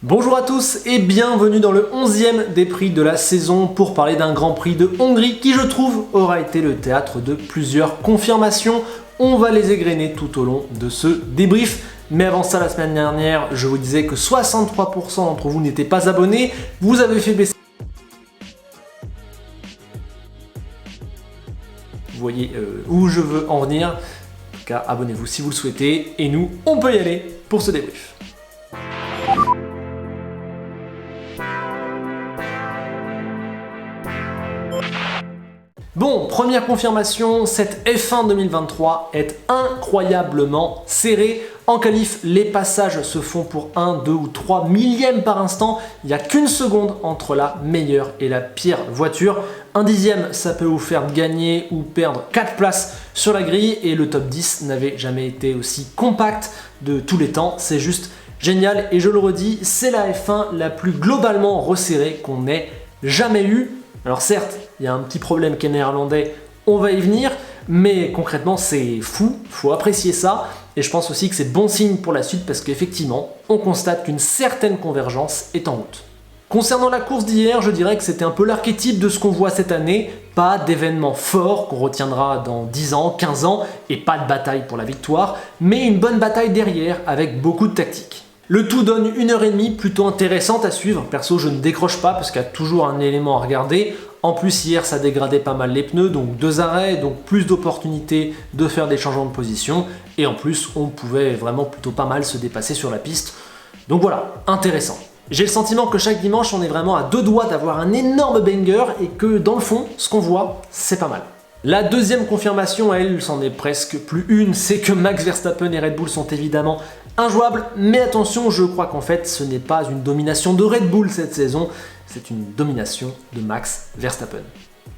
Bonjour à tous et bienvenue dans le 11e des prix de la saison pour parler d'un Grand Prix de Hongrie qui je trouve aura été le théâtre de plusieurs confirmations. On va les égrener tout au long de ce débrief. Mais avant ça, la semaine dernière, je vous disais que 63% d'entre vous n'étaient pas abonnés. Vous avez fait baisser. Vous voyez où je veux en venir. En tout cas, abonnez-vous si vous le souhaitez. Et nous, on peut y aller pour ce débrief. Bon, première confirmation, cette F1 2023 est incroyablement serrée. En qualif, les passages se font pour 1, 2 ou 3 millièmes par instant. Il n'y a qu'une seconde entre la meilleure et la pire voiture. Un dixième, ça peut vous faire gagner ou perdre 4 places sur la grille. Et le top 10 n'avait jamais été aussi compact de tous les temps. C'est juste génial. Et je le redis, c'est la F1 la plus globalement resserrée qu'on ait jamais eue. Alors certes, il y a un petit problème qui est néerlandais, on va y venir, mais concrètement c'est fou, faut apprécier ça, et je pense aussi que c'est bon signe pour la suite parce qu'effectivement, on constate qu'une certaine convergence est en route. Concernant la course d'hier, je dirais que c'était un peu l'archétype de ce qu'on voit cette année, pas d'événements forts qu'on retiendra dans 10 ans, 15 ans, et pas de bataille pour la victoire, mais une bonne bataille derrière avec beaucoup de tactique. Le tout donne 1h30 plutôt intéressante à suivre. Perso, je ne décroche pas parce qu'il y a toujours un élément à regarder. En plus, hier, ça dégradait pas mal les pneus, donc 2 arrêts, donc plus d'opportunités de faire des changements de position. Et en plus, on pouvait vraiment plutôt pas mal se dépasser sur la piste. Donc voilà, intéressant. J'ai le sentiment que chaque dimanche, on est vraiment à 2 doigts d'avoir un énorme banger et que dans le fond, ce qu'on voit, c'est pas mal. La deuxième confirmation, elle, c'en est presque plus une, c'est que Max Verstappen et Red Bull sont évidemment injouables, mais attention, je crois qu'en fait, ce n'est pas une domination de Red Bull cette saison, c'est une domination de Max Verstappen.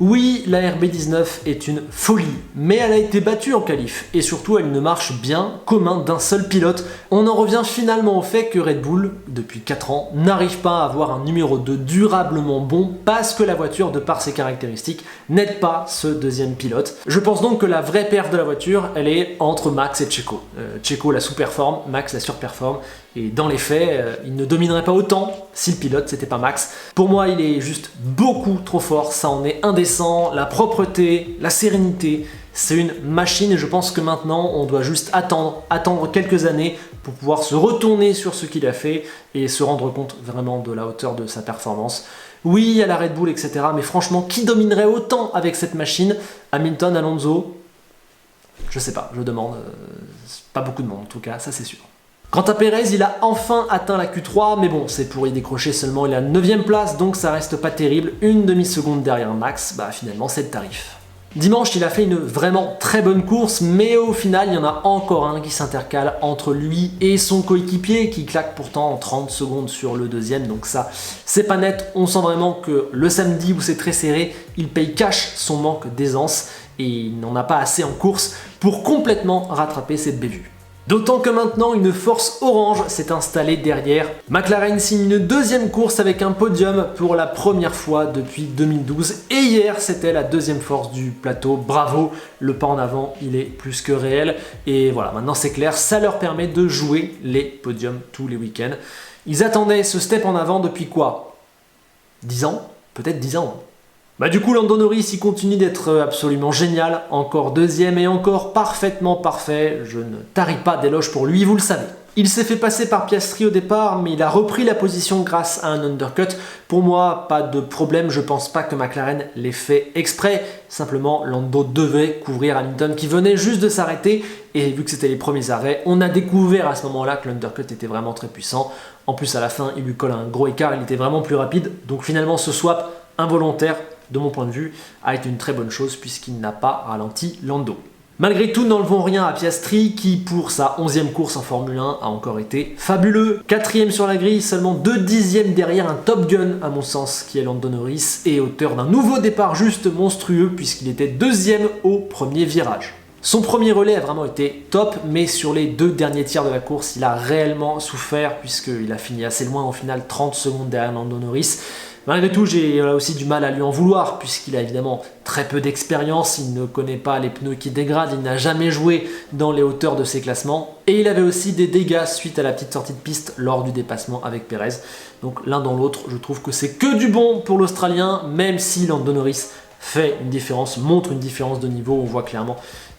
Oui, la RB19 est une folie, mais elle a été battue en qualif, et surtout elle ne marche bien qu'aux mains d'un seul pilote. On en revient finalement au fait que Red Bull, depuis 4 ans, n'arrive pas à avoir un numéro 2 durablement bon parce que la voiture, de par ses caractéristiques, n'aide pas ce deuxième pilote. Je pense donc que la vraie perf de la voiture, elle est entre Max et Checo. Checo la sous-performe, Max la surperforme, et dans les faits, il ne dominerait pas autant si le pilote c'était pas Max. Pour moi, il est juste beaucoup trop fort, ça en est indécent. La propreté, la sérénité, c'est une machine et je pense que maintenant, on doit juste attendre quelques années pour pouvoir se retourner sur ce qu'il a fait et se rendre compte vraiment de la hauteur de sa performance. Oui, il y a la Red Bull, etc. Mais franchement, qui dominerait autant avec cette machine? Hamilton, Alonso? Je sais pas, je demande. Pas beaucoup de monde en tout cas, ça c'est sûr. Quant à Perez, il a enfin atteint la Q3, mais bon, c'est pour y décrocher seulement, il est à 9ème place, donc ça reste pas terrible, une demi-seconde derrière Max, bah finalement c'est le tarif. Dimanche, il a fait une vraiment très bonne course, mais au final, il y en a encore un qui s'intercale entre lui et son coéquipier, qui claque pourtant en 30 secondes sur le deuxième, donc ça, c'est pas net, on sent vraiment que le samedi où c'est très serré, il paye cash son manque d'aisance, et il n'en a pas assez en course pour complètement rattraper cette bévue. D'autant que maintenant, une force orange s'est installée derrière. McLaren signe une deuxième course avec un podium pour la première fois depuis 2012. Et hier, c'était la deuxième force du plateau. Bravo, le pas en avant, il est plus que réel. Et voilà, maintenant c'est clair, ça leur permet de jouer les podiums tous les week-ends. Ils attendaient ce step en avant depuis quoi? 10 ans? Peut-être 10 ans. Bah du coup, Lando Norris, il continue d'être absolument génial, encore deuxième et encore parfaitement parfait, je ne tarie pas d'éloges pour lui, vous le savez. Il s'est fait passer par Piastri au départ, mais il a repris la position grâce à un undercut. Pour moi, pas de problème, je pense pas que McLaren l'ait fait exprès, simplement Lando devait couvrir Hamilton qui venait juste de s'arrêter, et vu que c'était les premiers arrêts, on a découvert à ce moment-là que l'undercut était vraiment très puissant. En plus, à la fin, il lui colle un gros écart, il était vraiment plus rapide, donc finalement ce swap involontaire, de mon point de vue, a été une très bonne chose puisqu'il n'a pas ralenti Lando. Malgré tout, n'enlevons rien à Piastri qui, pour sa 11e course en Formule 1, a encore été fabuleux. 4e sur la grille, seulement 2 dixièmes derrière un Top Gun, à mon sens, qui est Lando Norris, et auteur d'un nouveau départ juste monstrueux puisqu'il était 2e au premier virage. Son premier relais a vraiment été top, mais sur les 2 derniers tiers de la course, il a réellement souffert puisqu'il a fini assez loin, au final 30 secondes derrière Lando Norris. Malgré tout, j'ai aussi du mal à lui en vouloir, puisqu'il a évidemment très peu d'expérience, il ne connaît pas les pneus qui dégradent, il n'a jamais joué dans les hauteurs de ses classements, et il avait aussi des dégâts suite à la petite sortie de piste lors du dépassement avec Pérez. Donc l'un dans l'autre, je trouve que c'est que du bon pour l'Australien, même si Lando Norris fait une différence, montre une différence de niveau, on voit clairement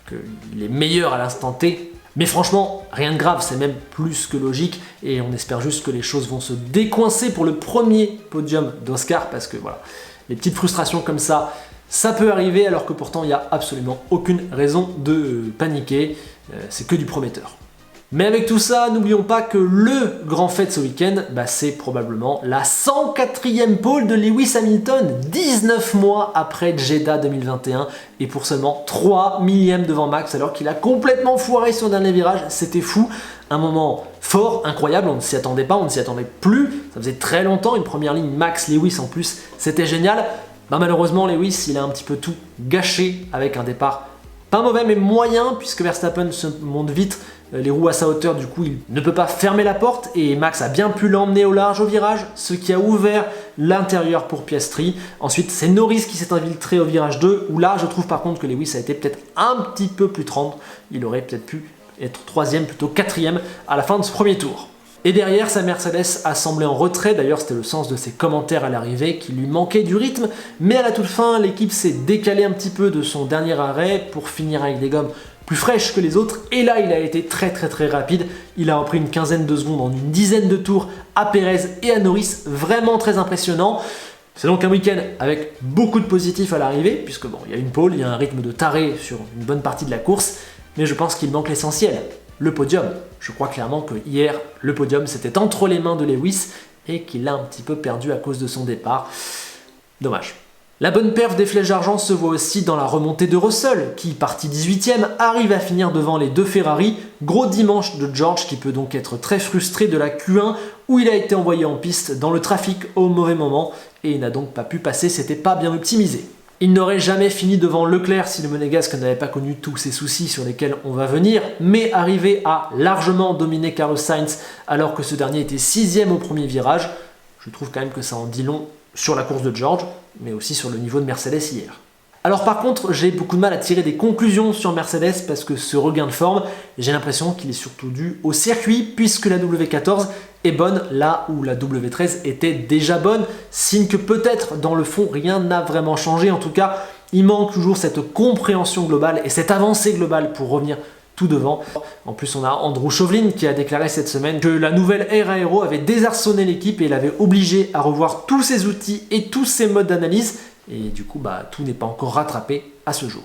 qu'il est meilleur à l'instant T. Mais franchement, rien de grave, c'est même plus que logique et on espère juste que les choses vont se décoincer pour le premier podium d'Oscar parce que voilà, les petites frustrations comme ça peut arriver alors que pourtant il n'y a absolument aucune raison de paniquer, c'est que du prometteur. Mais avec tout ça, n'oublions pas que le grand fait de ce week-end, c'est probablement la 104e pole de Lewis Hamilton, 19 mois après Jeddah 2021, et pour seulement 3 millièmes devant Max, alors qu'il a complètement foiré son dernier virage, c'était fou. Un moment fort, incroyable, on ne s'y attendait pas, on ne s'y attendait plus, ça faisait très longtemps, une première ligne Max-Lewis en plus, c'était génial. Malheureusement, Lewis, il a un petit peu tout gâché avec un départ pas mauvais mais moyen, puisque Verstappen se monte vite, les roues à sa hauteur, du coup il ne peut pas fermer la porte et Max a bien pu l'emmener au large au virage, ce qui a ouvert l'intérieur pour Piastri. Ensuite c'est Norris qui s'est infiltré au virage 2, où là je trouve par contre que Lewis a été peut-être un petit peu plus tendre, il aurait peut-être pu être 3e plutôt 4e à la fin de ce premier tour. Et derrière, sa Mercedes a semblé en retrait, d'ailleurs c'était le sens de ses commentaires à l'arrivée, qui lui manquait du rythme, mais à la toute fin, l'équipe s'est décalée un petit peu de son dernier arrêt pour finir avec des gommes plus fraîches que les autres, et là il a été très rapide, il a repris une quinzaine de secondes en une dizaine de tours à Pérez et à Norris, vraiment très impressionnant. C'est donc un week-end avec beaucoup de positifs à l'arrivée, puisque bon, il y a une pole, il y a un rythme de taré sur une bonne partie de la course, mais je pense qu'il manque l'essentiel. Le podium. Je crois clairement que hier, le podium c'était entre les mains de Lewis et qu'il l'a un petit peu perdu à cause de son départ. Dommage. La bonne perf des flèches d'argent se voit aussi dans la remontée de Russell, qui, parti 18e, arrive à finir devant les deux Ferrari. Gros dimanche de George qui peut donc être très frustré de la Q1 où il a été envoyé en piste dans le trafic au mauvais moment et il n'a donc pas pu passer, c'était pas bien optimisé. Il n'aurait jamais fini devant Leclerc si le Monégasque n'avait pas connu tous ces soucis sur lesquels on va venir, mais arrivé à largement dominer Carlos Sainz alors que ce dernier était 6e au premier virage, je trouve quand même que ça en dit long sur la course de George, mais aussi sur le niveau de Mercedes hier. Alors par contre, j'ai beaucoup de mal à tirer des conclusions sur Mercedes parce que ce regain de forme, j'ai l'impression qu'il est surtout dû au circuit puisque la W14 est bonne là où la W13 était déjà bonne, signe que peut-être dans le fond rien n'a vraiment changé, en tout cas il manque toujours cette compréhension globale et cette avancée globale pour revenir tout devant. En plus on a Andrew Chauvelin qui a déclaré cette semaine que la nouvelle ère aéro avait désarçonné l'équipe et l'avait obligé à revoir tous ses outils et tous ses modes d'analyse. Et du coup, tout n'est pas encore rattrapé à ce jour.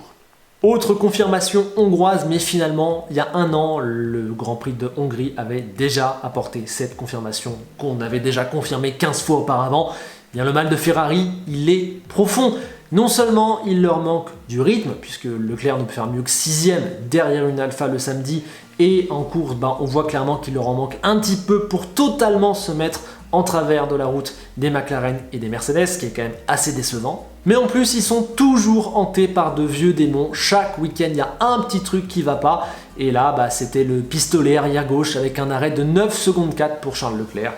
Autre confirmation hongroise, mais finalement, il y a un an, le Grand Prix de Hongrie avait déjà apporté cette confirmation qu'on avait déjà confirmée 15 fois auparavant. Bien, le mal de Ferrari, il est profond. Non seulement il leur manque du rythme, puisque Leclerc ne peut faire mieux que 6e derrière une Alpha le samedi, et en course, on voit clairement qu'il leur en manque un petit peu pour totalement se mettre en travers de la route des McLaren et des Mercedes, ce qui est quand même assez décevant. Mais en plus, ils sont toujours hantés par de vieux démons. Chaque week-end, il y a un petit truc qui va pas. Et là, c'était le pistolet arrière gauche avec un arrêt de 9 secondes 4 pour Charles Leclerc.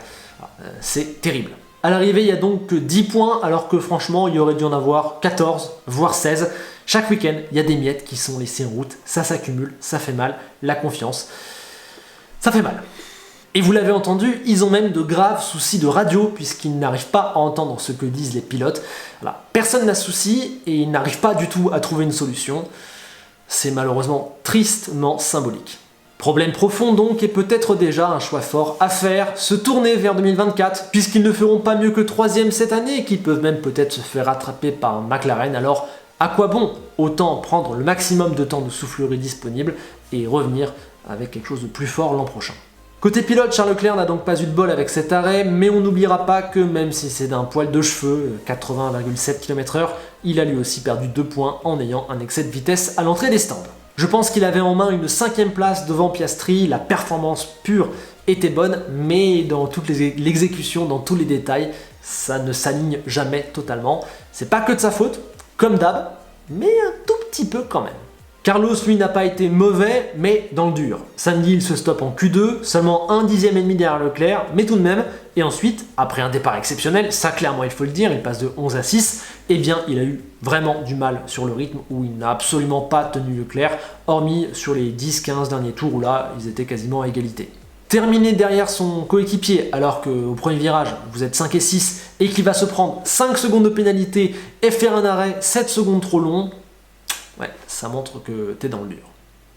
C'est terrible. À l'arrivée, il n'y a donc que 10 points, alors que franchement, il y aurait dû en avoir 14, voire 16. Chaque week-end, il y a des miettes qui sont laissées en route. Ça s'accumule, ça fait mal. La confiance, ça fait mal. Et vous l'avez entendu, ils ont même de graves soucis de radio puisqu'ils n'arrivent pas à entendre ce que disent les pilotes. Voilà. Personne n'a souci et ils n'arrivent pas du tout à trouver une solution. C'est malheureusement tristement symbolique. Problème profond donc et peut-être déjà un choix fort à faire, se tourner vers 2024 puisqu'ils ne feront pas mieux que 3e cette année et qu'ils peuvent même peut-être se faire rattraper par McLaren. Alors à quoi bon? Autant prendre le maximum de temps de soufflerie disponible et revenir avec quelque chose de plus fort l'an prochain. Côté pilote, Charles Leclerc n'a donc pas eu de bol avec cet arrêt, mais on n'oubliera pas que même si c'est d'un poil de cheveux, 80,7 km/h, il a lui aussi perdu 2 points en ayant un excès de vitesse à l'entrée des stands. Je pense qu'il avait en main une 5e place devant Piastri, la performance pure était bonne, mais dans toute l'exécution, dans tous les détails, ça ne s'aligne jamais totalement. C'est pas que de sa faute, comme d'hab, mais un tout petit peu quand même. Carlos, lui, n'a pas été mauvais, mais dans le dur. Samedi, il se stoppe en Q2, seulement 1 dixième et demi derrière Leclerc, mais tout de même, Et ensuite, après un départ exceptionnel, ça clairement il faut le dire, il passe de 11 à 6, eh bien il a eu vraiment du mal sur le rythme où il n'a absolument pas tenu le clair, hormis sur les 10-15 derniers tours où là ils étaient quasiment à égalité. Terminer derrière son coéquipier alors qu'au premier virage vous êtes 5 et 6 et qu'il va se prendre 5 secondes de pénalité et faire un arrêt 7 secondes trop long, ouais, ça montre que t'es dans le dur.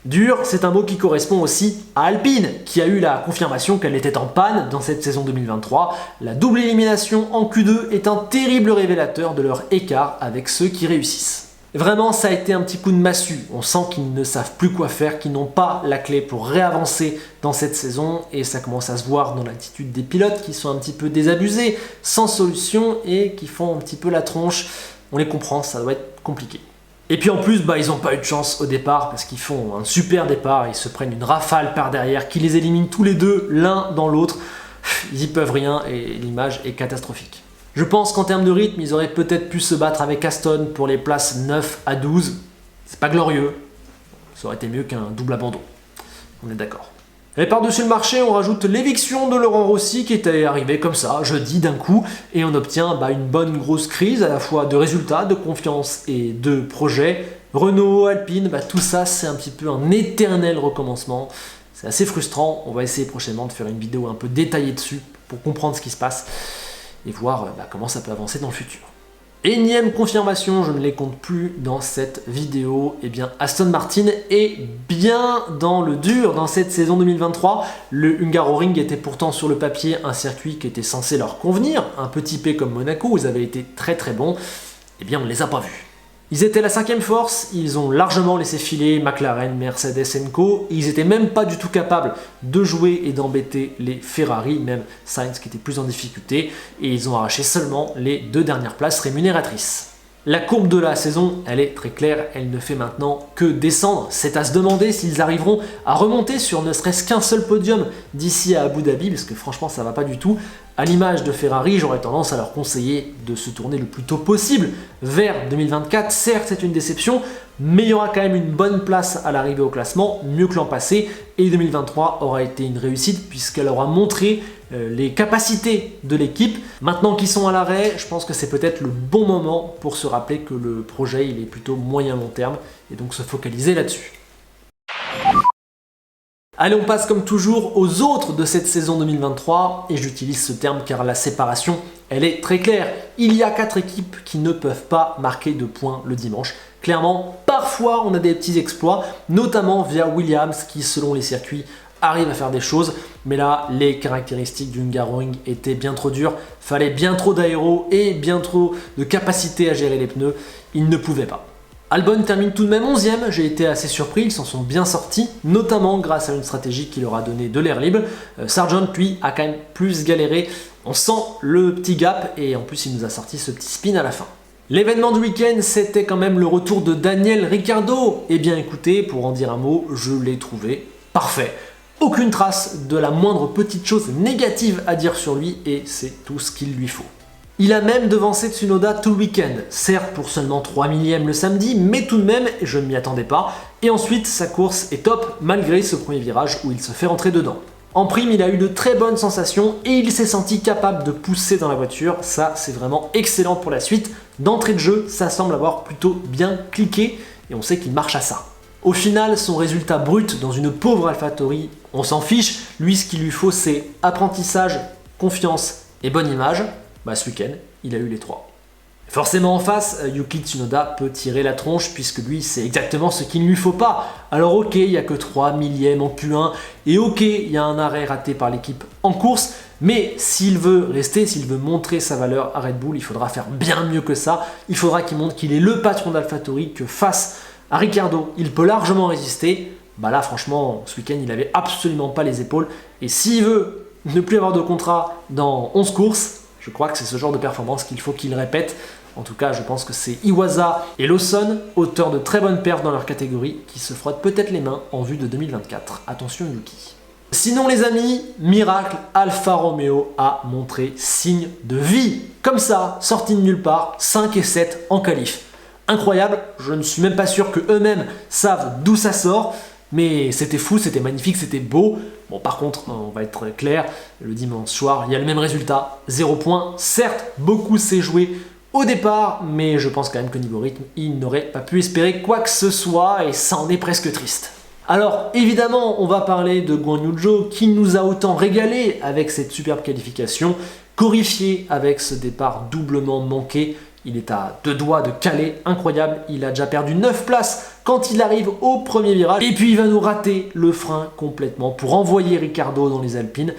Dur, c'est un mot qui correspond aussi à Alpine, qui a eu la confirmation qu'elle était en panne dans cette saison 2023. La double élimination en Q2 est un terrible révélateur de leur écart avec ceux qui réussissent. Vraiment, ça a été un petit coup de massue. On sent qu'ils ne savent plus quoi faire, qu'ils n'ont pas la clé pour réavancer dans cette saison et ça commence à se voir dans l'attitude des pilotes qui sont un petit peu désabusés, sans solution et qui font un petit peu la tronche. On les comprend, ça doit être compliqué. Et puis en plus, ils n'ont pas eu de chance au départ parce qu'ils font un super départ, ils se prennent une rafale par derrière qui les élimine tous les deux l'un dans l'autre. Ils y peuvent rien et l'image est catastrophique. Je pense qu'en termes de rythme, ils auraient peut-être pu se battre avec Aston pour les places 9 à 12. C'est pas glorieux, ça aurait été mieux qu'un double abandon. On est d'accord. Et par-dessus le marché, on rajoute l'éviction de Laurent Rossi qui était arrivé comme ça, jeudi d'un coup, et on obtient une bonne grosse crise à la fois de résultats, de confiance et de projets. Renault, Alpine, tout ça c'est un petit peu un éternel recommencement. C'est assez frustrant, on va essayer prochainement de faire une vidéo un peu détaillée dessus pour comprendre ce qui se passe et voir comment ça peut avancer dans le futur. Énième confirmation, je ne les compte plus dans cette vidéo, Aston Martin est bien dans le dur dans cette saison 2023. Le Hungaroring était pourtant sur le papier un circuit qui était censé leur convenir, un peu typé comme Monaco où ils avaient été très très bons, on ne les a pas vus. Ils étaient la 5e force, ils ont largement laissé filer McLaren, Mercedes & Co. Ils n'étaient même pas du tout capables de jouer et d'embêter les Ferrari, même Sainz qui était plus en difficulté, et ils ont arraché seulement les 2 dernières places rémunératrices. La courbe de la saison, elle est très claire, elle ne fait maintenant que descendre. C'est à se demander s'ils arriveront à remonter sur ne serait-ce qu'un seul podium d'ici à Abu Dhabi, parce que franchement ça va pas du tout. À l'image de Ferrari, j'aurais tendance à leur conseiller de se tourner le plus tôt possible vers 2024. Certes, c'est une déception, mais il y aura quand même une bonne place à l'arrivée au classement, mieux que l'an passé, et 2023 aura été une réussite puisqu'elle aura montré les capacités de l'équipe. Maintenant qu'ils sont à l'arrêt, je pense que c'est peut-être le bon moment pour se rappeler que le projet il est plutôt moyen-long terme et donc se focaliser là-dessus. Allez, on passe comme toujours aux autres de cette saison 2023 et j'utilise ce terme car la séparation elle est très claire. Il y a 4 équipes qui ne peuvent pas marquer de points le dimanche. Clairement, parfois on a des petits exploits, notamment via Williams qui selon les circuits arrive à faire des choses, mais là les caractéristiques du Hungaroring étaient bien trop dures, fallait bien trop d'aéro et bien trop de capacité à gérer les pneus, ils ne pouvaient pas. Albon termine tout de même 11e, j'ai été assez surpris, ils s'en sont bien sortis, notamment grâce à une stratégie qui leur a donné de l'air libre. Sargent lui a quand même plus galéré, on sent le petit gap et en plus il nous a sorti ce petit spin à la fin. L'événement du week-end, c'était quand même le retour de Daniel Ricciardo. Eh bien écoutez, pour en dire un mot, je l'ai trouvé parfait. Aucune trace de la moindre petite chose négative à dire sur lui et c'est tout ce qu'il lui faut. Il a même devancé Tsunoda tout le week-end, certes pour seulement 3 millièmes le samedi, mais tout de même, je ne m'y attendais pas. Et ensuite, sa course est top malgré ce premier virage où il se fait rentrer dedans. En prime, il a eu de très bonnes sensations et il s'est senti capable de pousser dans la voiture, ça c'est vraiment excellent pour la suite. D'entrée de jeu, ça semble avoir plutôt bien cliqué et on sait qu'il marche à ça. Au final, son résultat brut dans une pauvre AlphaTauri, on s'en fiche. Lui, ce qu'il lui faut, c'est apprentissage, confiance et bonne image. Ce week-end, il a eu les 3. Forcément en face, Yuki Tsunoda peut tirer la tronche puisque lui, c'est exactement ce qu'il ne lui faut pas. Alors ok, il n'y a que 3 millièmes en Q1 et ok, il y a un arrêt raté par l'équipe en course, mais s'il veut rester, s'il veut montrer sa valeur à Red Bull, il faudra faire bien mieux que ça. Il faudra qu'il montre qu'il est le patron d'AlphaTauri, que face à Ricciardo, il peut largement résister. Là franchement, ce week-end, il n'avait absolument pas les épaules et s'il veut ne plus avoir de contrat dans 11 courses, je crois que c'est ce genre de performance qu'il faut qu'il répète. En tout cas, je pense que c'est Iwasa et Lawson, auteurs de très bonnes perfs dans leur catégorie, qui se frottent peut-être les mains en vue de 2024. Attention Yuki. Sinon les amis, miracle, Alfa Romeo a montré signe de vie. Comme ça, sorti de nulle part, 5 et 7 en qualif. Incroyable, je ne suis même pas sûr qu'eux-mêmes savent d'où ça sort. Mais c'était fou, c'était magnifique, c'était beau. Bon, par contre, on va être clair, le dimanche soir, il y a le même résultat, 0 points. Certes, beaucoup s'est joué au départ, mais je pense quand même que niveau rythme, il n'aurait pas pu espérer quoi que ce soit, et ça en est presque triste. Alors, évidemment, on va parler de Guan Yu Zhou, qui nous a autant régalé avec cette superbe qualification, qu'horrifié avec ce départ doublement manqué. Il est à 2 doigts de caler, incroyable, il a déjà perdu 9 places quand il arrive au premier virage, et puis il va nous rater le frein complètement pour envoyer Ricciardo dans les Alpines.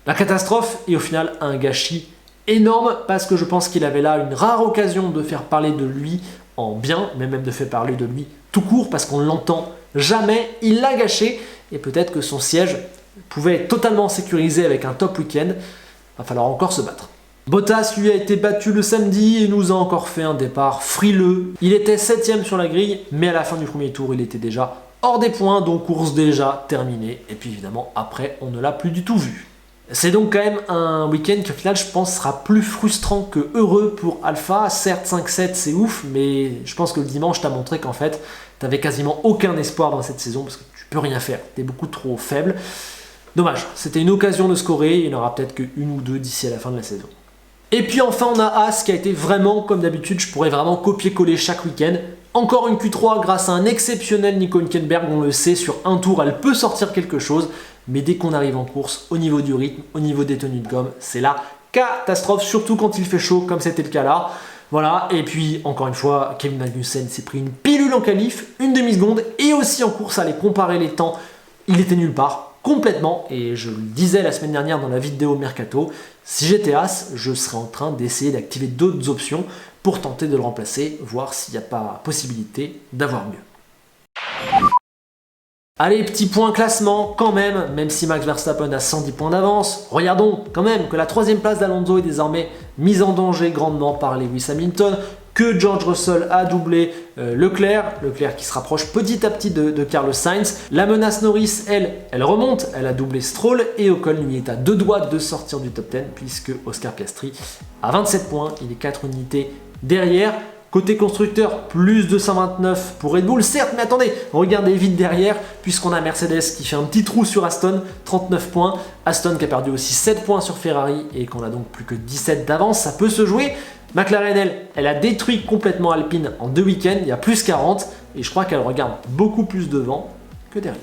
La catastrophe, et au final un gâchis énorme, parce que je pense qu'il avait là une rare occasion de faire parler de lui en bien, mais même de faire parler de lui tout court, parce qu'on ne l'entend jamais, il l'a gâché, et peut-être que son siège pouvait être totalement sécurisé avec un top week-end. Va falloir encore se battre. Bottas lui a été battu le samedi et nous a encore fait un départ frileux. Il était 7ème sur la grille, mais à la fin du premier tour, il était déjà hors des points, donc course déjà terminée. Et puis évidemment, après, on ne l'a plus du tout vu. C'est donc quand même un week-end qui au final, je pense, sera plus frustrant que heureux pour Alpha. Certes, 5-7, c'est ouf, mais je pense que le dimanche t'a montré qu'en fait, t'avais quasiment aucun espoir dans cette saison parce que tu peux rien faire. T'es beaucoup trop faible. Dommage, c'était une occasion de scorer, il n'y en aura peut-être que une ou deux d'ici à la fin de la saison. Et puis enfin on a As qui a été vraiment, comme d'habitude, je pourrais vraiment copier-coller chaque week-end. Encore une Q3 grâce à un exceptionnel Nico Hülkenberg, on le sait, sur un tour elle peut sortir quelque chose, mais dès qu'on arrive en course, au niveau du rythme, au niveau des tenues de gomme, c'est la catastrophe, surtout quand il fait chaud comme c'était le cas là. Voilà, et puis encore une fois, Kevin Magnussen s'est pris une pilule en qualif, une demi-seconde, et aussi en course, à aller comparer les temps, il était nulle part. Complètement, et je le disais la semaine dernière dans la vidéo Mercato, si j'étais As, je serais en train d'essayer d'activer d'autres options pour tenter de le remplacer, voir s'il n'y a pas possibilité d'avoir mieux. Allez, petit point classement quand même si Max Verstappen a 110 points d'avance, regardons quand même que la 3ème place d'Alonso est désormais mise en danger grandement par Lewis Hamilton, que George Russell a doublé Leclerc qui se rapproche petit à petit de Carlos Sainz. La menace Norris, elle remonte, elle a doublé Stroll, et Ocon lui est à 2 doigts de sortir du top 10 puisque Oscar Piastri a 27 points, il est 4 unités derrière. Côté constructeur, plus 229 pour Red Bull, certes, mais attendez, regardez vite derrière, puisqu'on a Mercedes qui fait un petit trou sur Aston, 39 points, Aston qui a perdu aussi 7 points sur Ferrari et qu'on a donc plus que 17 d'avance, ça peut se jouer. McLaren, elle a détruit complètement Alpine en 2 week-ends, il y a plus 40, et je crois qu'elle regarde beaucoup plus devant que derrière.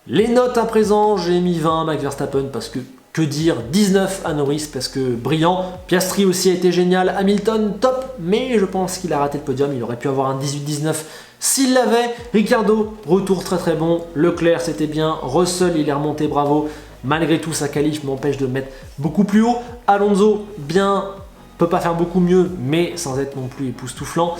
Les notes à présent, j'ai mis 20 à Max Verstappen parce que dire, 19 à Norris parce que brillant, Piastri aussi a été génial, Hamilton top, mais je pense qu'il a raté le podium, il aurait pu avoir un 18-19 s'il l'avait. Ricciardo, retour très très bon, Leclerc c'était bien, Russell il est remonté, bravo, malgré tout sa qualif m'empêche de le mettre beaucoup plus haut, Alonso bien, peut pas faire beaucoup mieux, mais sans être non plus époustouflant.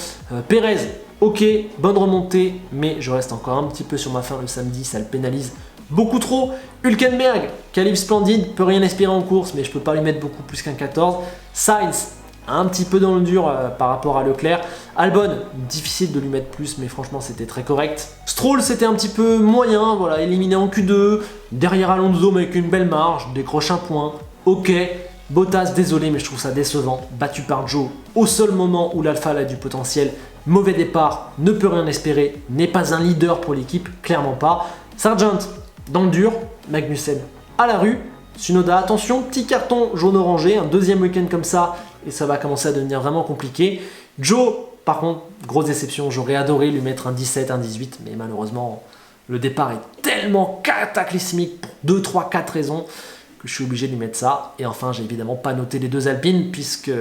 Perez, ok, bonne remontée, mais je reste encore un petit peu sur ma faim le samedi, ça le pénalise beaucoup trop. Hülkenberg, qualif splendide, peut rien espérer en course, mais je peux pas lui mettre beaucoup plus qu'un 14. Sainz, un petit peu dans le dur par rapport à Leclerc. Albon, difficile de lui mettre plus, mais franchement c'était très correct. Stroll, c'était un petit peu moyen, voilà, éliminé en Q2. Derrière Alonso, mais avec une belle marge, décroche un point, ok. Bottas, désolé, mais je trouve ça décevant, battu par Joe au seul moment où l'Alpha a du potentiel. Mauvais départ, ne peut rien espérer, n'est pas un leader pour l'équipe, clairement pas. Sargent, dans le dur, Magnussen à la rue. Tsunoda, attention, petit carton jaune-orangé, un deuxième week-end comme ça, et ça va commencer à devenir vraiment compliqué. Joe, par contre, grosse déception, j'aurais adoré lui mettre un 17, un 18, mais malheureusement, le départ est tellement cataclysmique pour 2, 3, 4 raisons que je suis obligé de lui mettre ça. Et enfin, j'ai évidemment pas noté les 2 Alpines, puisque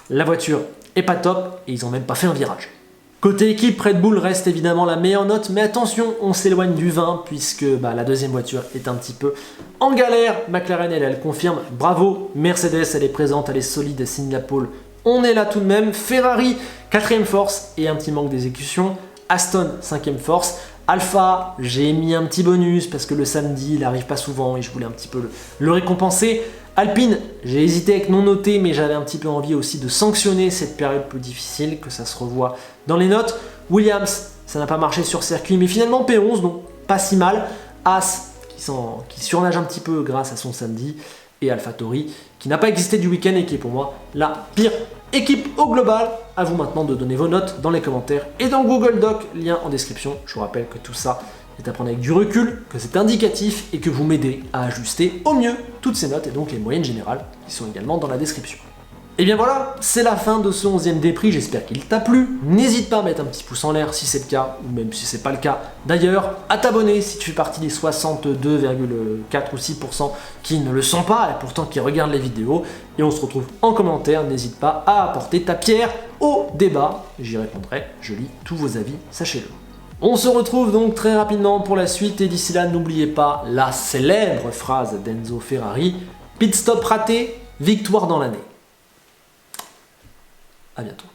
la voiture est pas top, et ils ont même pas fait un virage. Côté équipe, Red Bull reste évidemment la meilleure note, mais attention, on s'éloigne du 20 puisque la deuxième voiture est un petit peu en galère. McLaren, elle confirme, bravo. Mercedes, elle est présente, elle est solide, elle signe la pole. On est là tout de même. Ferrari, 4ème force et un petit manque d'exécution. Aston, 5ème force. Alpha, j'ai mis un petit bonus parce que le samedi, il n'arrive pas souvent et je voulais un petit peu le récompenser. Alpine, j'ai hésité avec non noté, mais j'avais un petit peu envie aussi de sanctionner cette période plus difficile, que ça se revoit dans les notes. Williams, ça n'a pas marché sur circuit, mais finalement P11, donc pas si mal. As, qui surnage un petit peu grâce à son samedi. Et AlphaTauri, qui n'a pas existé du week-end et qui est pour moi la pire équipe au global. À vous maintenant de donner vos notes dans les commentaires et dans Google Doc, lien en description. Je vous rappelle que tout ça est à prendre avec du recul, que c'est indicatif et que vous m'aidez à ajuster au mieux toutes ces notes et donc les moyennes générales qui sont également dans la description. Et bien voilà, c'est la fin de ce 11e Dépris, j'espère qu'il t'a plu. N'hésite pas à mettre un petit pouce en l'air si c'est le cas, ou même si c'est pas le cas d'ailleurs, à t'abonner si tu fais partie des 62,4 ou 6% qui ne le sont pas et pourtant qui regardent les vidéos. Et on se retrouve en commentaire, n'hésite pas à apporter ta pierre au débat, j'y répondrai, je lis tous vos avis, sachez-le. On se retrouve donc très rapidement pour la suite et d'ici là n'oubliez pas la célèbre phrase d'Enzo Ferrari, pit stop raté, victoire dans l'année. À bientôt.